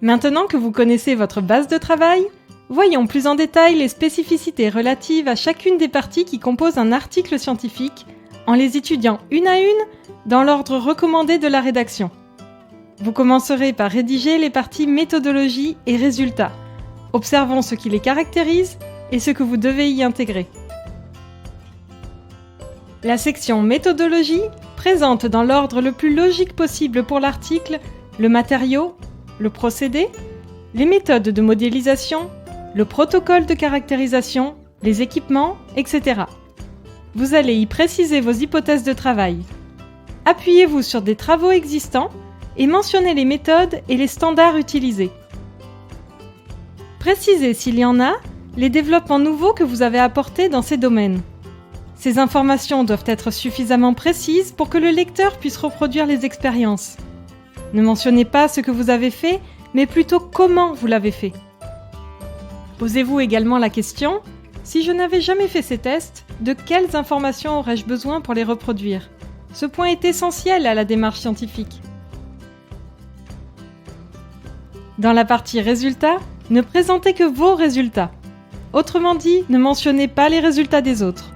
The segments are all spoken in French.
Maintenant que vous connaissez votre base de travail, voyons plus en détail les spécificités relatives à chacune des parties qui composent un article scientifique en les étudiant une à une dans l'ordre recommandé de la rédaction. Vous commencerez par rédiger les parties méthodologie et résultats. Observons ce qui les caractérise et ce que vous devez y intégrer. La section méthodologie présente dans l'ordre le plus logique possible pour l'article le matériau, le procédé, les méthodes de modélisation, le protocole de caractérisation, les équipements, etc. Vous allez y préciser vos hypothèses de travail. Appuyez-vous sur des travaux existants et mentionnez les méthodes et les standards utilisés. Précisez s'il y en a, les développements nouveaux que vous avez apportés dans ces domaines. Ces informations doivent être suffisamment précises pour que le lecteur puisse reproduire les expériences. Ne mentionnez pas ce que vous avez fait, mais plutôt comment vous l'avez fait. Posez-vous également la question, si je n'avais jamais fait ces tests, de quelles informations aurais-je besoin pour les reproduire? Ce point est essentiel à la démarche scientifique. Dans la partie résultats, ne présentez que vos résultats. Autrement dit, ne mentionnez pas les résultats des autres.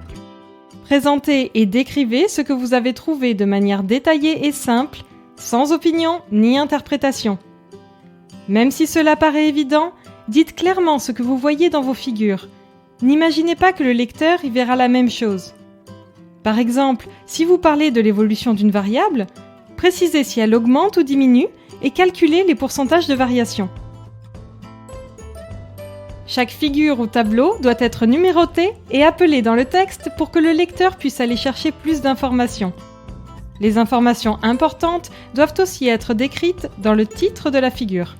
Présentez et décrivez ce que vous avez trouvé de manière détaillée et simple, sans opinion ni interprétation. Même si cela paraît évident, dites clairement ce que vous voyez dans vos figures. N'imaginez pas que le lecteur y verra la même chose. Par exemple, si vous parlez de l'évolution d'une variable, précisez si elle augmente ou diminue et calculez les pourcentages de variation. Chaque figure ou tableau doit être numéroté et appelé dans le texte pour que le lecteur puisse aller chercher plus d'informations. Les informations importantes doivent aussi être décrites dans le titre de la figure.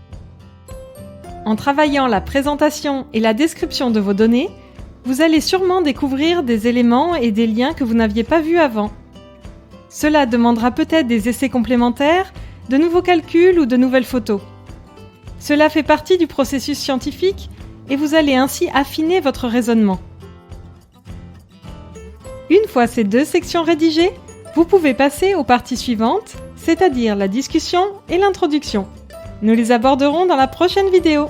En travaillant la présentation et la description de vos données, vous allez sûrement découvrir des éléments et des liens que vous n'aviez pas vus avant. Cela demandera peut-être des essais complémentaires, de nouveaux calculs ou de nouvelles photos. Cela fait partie du processus scientifique et vous allez ainsi affiner votre raisonnement. Une fois ces deux sections rédigées, vous pouvez passer aux parties suivantes, c'est-à-dire la discussion et l'introduction. Nous les aborderons dans la prochaine vidéo.